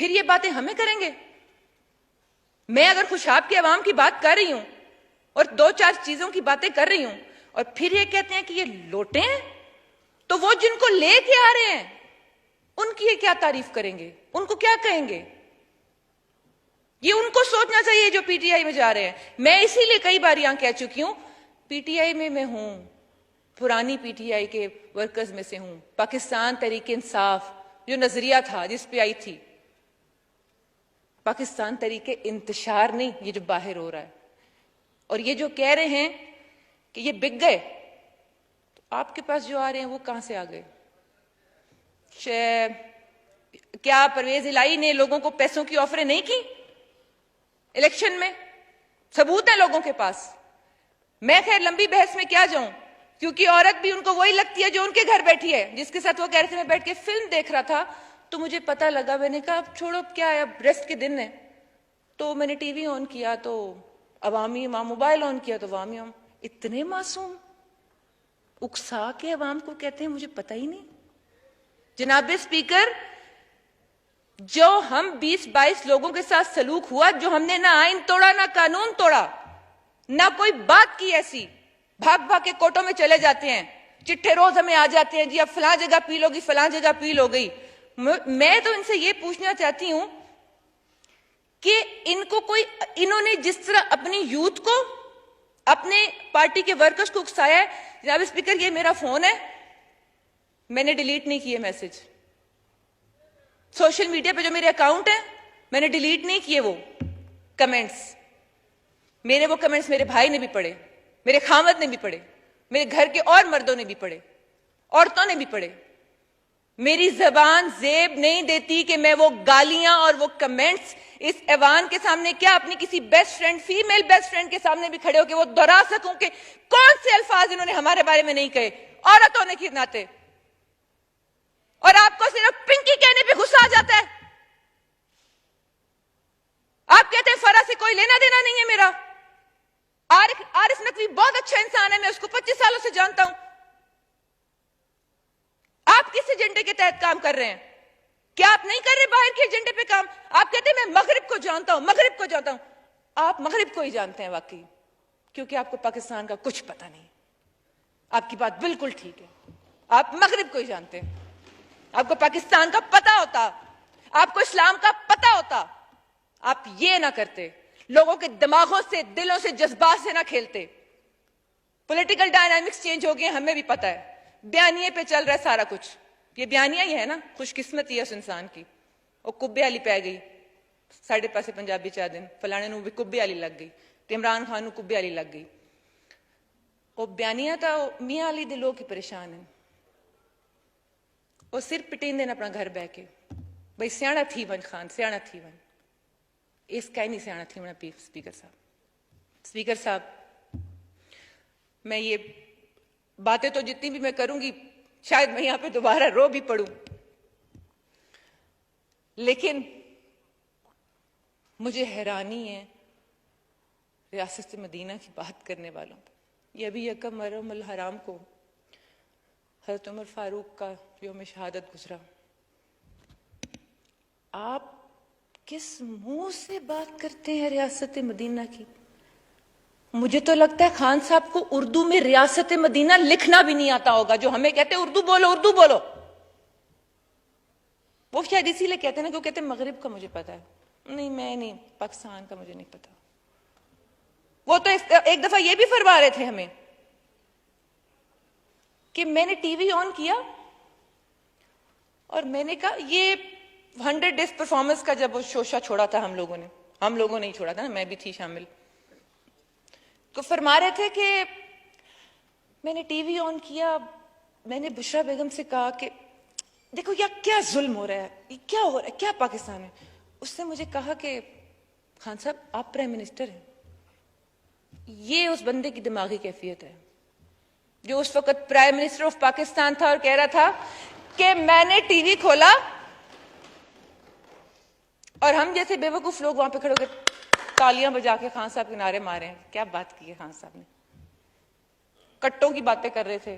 پھر یہ باتیں ہمیں کریں گے؟ میں اگر خوشاب کے عوام کی بات کر رہی ہوں اور 2-4 چیزوں کی باتیں کر رہی ہوں اور پھر یہ کہتے ہیں کہ یہ لوٹے ہیں، تو وہ جن کو لے کے آ رہے ہیں ان کی یہ کیا تعریف کریں گے؟ ان کو کیا کہیں گے؟ یہ ان کو سوچنا چاہیے جو پی ٹی آئی میں جا رہے ہیں۔ میں اسی لیے کئی بار یہاں کہہ چکی ہوں، پی ٹی آئی میں ہوں، پرانی پی ٹی آئی کے ورکرز میں سے ہوں، پاکستان تحریک انصاف جو نظریہ تھا جس پہ آئی تھی، پاکستان تحریک انتشار نہیں، یہ جو باہر ہو رہا ہے۔ اور یہ جو کہہ رہے ہیں کہ یہ بک گئے، تو آپ کے پاس جو آ رہے ہیں وہ کہاں سے آ گئے؟ کیا پرویز الہی نے لوگوں کو پیسوں کی آفریں نہیں کی الیکشن میں؟ ثبوت ہے لوگوں کے پاس۔ میں خیر لمبی بحث میں کیا جاؤں، کیونکہ عورت بھی ان کو وہی لگتی ہے جو ان کے گھر بیٹھی ہے، جس کے ساتھ وہ کہہ رہے تھے میں بیٹھ کے فلم دیکھ رہا تھا تو مجھے پتہ لگا، میں نے کہا اب چھوڑو کیا ہے، اب ریسٹ کے دن ہے، تو میں نے ٹی وی آن کیا تو عوامی موبائل آن کیا تو عوامی اتنے معصوم اکسا کے عوام کو کہتے ہیں مجھے پتہ ہی نہیں۔ جناب اسپیکر، جو ہم 20-22 لوگوں کے ساتھ سلوک ہوا، جو ہم نے نہ آئین توڑا نہ قانون توڑا، نہ کوئی بات کی ایسی، بھاگ بھاگ کے کوٹوں میں چلے جاتے ہیں، چٹھے روز ہمیں آ جاتے ہیں جی اب فلاں جگہ پیل ہوگی، فلاں جگہ پیل ہو گئی۔ میں تو ان سے یہ پوچھنا چاہتی ہوں کہ انہوں نے جس طرح اپنی یوتھ کو، اپنے پارٹی کے ورکرز کو اکسایا ہے، جناب اسپیکر یہ میرا فون ہے، میں نے ڈیلیٹ نہیں کیے میسج، سوشل میڈیا پہ جو میرے اکاؤنٹ ہیں میں نے ڈیلیٹ نہیں کیے وہ کمنٹس، میرے وہ کمنٹس میرے بھائی نے بھی پڑھے، میرے خامد نے بھی پڑھے، میرے گھر کے اور مردوں نے بھی پڑھے، عورتوں نے بھی پڑھے۔ میری زبان زیب نہیں دیتی کہ میں وہ گالیاں اور وہ کمنٹس اس ایوان کے سامنے، کیا اپنی کسی best friend, female best friend کے سامنے بھی کھڑے ہو کے وہ دہرا سکوں کہ کون سے الفاظ انہوں نے ہمارے بارے میں نہیں کہے عورت ہونے کے ناطے، اور آپ کو صرف پنکی کہنے پہ غصہ آ جاتا ہے۔ آپ کہتے ہیں فرا سے کوئی لینا دینا نہیں ہے میرا، عارف نقوی بہت اچھا انسان ہے، میں اس کو 25 سالوں سے جانتا ہوں۔ آپ کس ایجنڈے کے تحت کام کر رہے ہیں؟ کیا آپ نہیں کر رہے باہر کے ایجنڈے پہ کام؟ آپ کہتے ہیں میں مغرب کو جانتا ہوں، مغرب کو جانتا ہوں۔ آپ مغرب کو ہی جانتے ہیں واقعی، کیونکہ آپ کو پاکستان کا کچھ پتہ نہیں۔ آپ کی بات بالکل ٹھیک ہے، آپ مغرب کو ہی جانتے ہیں۔ آپ کو پاکستان کا پتہ ہوتا، آپ کو اسلام کا پتہ ہوتا، آپ یہ نہ کرتے، لوگوں کے دماغوں سے، دلوں سے، جذبات سے نہ کھیلتے۔ پولیٹیکل ڈائنامکس چینج ہو گئے، ہمیں بھی پتہ ہے، بیانیے پہ چل رہا ہے سارا کچھ۔ یہ بیانیہ ہی ہے نا، خوش قسمتی ہے اس انسان کی۔ وہ کبے والی پی گئی، ساڑھے پاسے پنجابی 4 دن، فلانے نو بھی کبے والی لگ گئی، تے عمران خان نو کبے والی لگ گئی۔ وہ بیانیہ تا میاں علی دے لوگ ہی پریشان ہیں، وہ صرف پٹین دینا اپنا گھر بہ کے، بھئی سیاڑا تھی ون خان، سیاڑا تھی ون۔ اس کا ہی نہیں سیاڑا تھی ون اسپیکر صاحب۔ اسپیکر صاحب، میں یہ باتیں تو جتنی بھی میں کروں گی شاید میں یہاں پہ دوبارہ رو بھی پڑوں، لیکن مجھے حیرانی ہے ریاست مدینہ کی بات کرنے والوں پہ۔ یہ ابھی 1 محرم الحرام کو حضرت عمر فاروق کا یوم شہادت گزرا، آپ کس منہ سے بات کرتے ہیں ریاست مدینہ کی؟ مجھے تو لگتا ہے خان صاحب کو اردو میں ریاست مدینہ لکھنا بھی نہیں آتا ہوگا، جو ہمیں کہتے ہیں اردو بولو اردو بولو۔ وہ شاید اسی لیے کہتے ہیں نا کہ وہ کہتے ہیں مغرب کا مجھے پتا ہے، نہیں میں نہیں، پاکستان کا مجھے نہیں پتا۔ وہ تو ایک دفعہ یہ بھی فرما رہے تھے ہمیں کہ میں نے ٹی وی آن کیا اور میں نے کہا یہ 100 ڈیز پرفارمنس کا جب وہ شوشہ چھوڑا تھا ہم لوگوں نے چھوڑا تھا نا، میں بھی تھی شامل، تو فرما رہے تھے کہ میں نے ٹی وی آن کیا، میں نے بشرا بیگم سے کہا کہ دیکھو یہ کیا ظلم ہو رہا ہے، یہ کیا ہو رہا ہے، کیا پاکستان ہے؟ اس نے مجھے کہا کہ خان صاحب آپ پرائم منسٹر ہیں۔ یہ اس بندے کی دماغی کیفیت ہے جو اس وقت پرائم منسٹر آف پاکستان تھا اور کہہ رہا تھا کہ میں نے ٹی وی کھولا اور ہم جیسے بے وقوف لوگ وہاں پہ کھڑے ہو کے تالیاں بجا کے خان صاحب کے نعرے مارے ہیں۔ کیا بات کی ہے خان صاحب نے؟ کٹوں کی باتیں کر رہے تھے،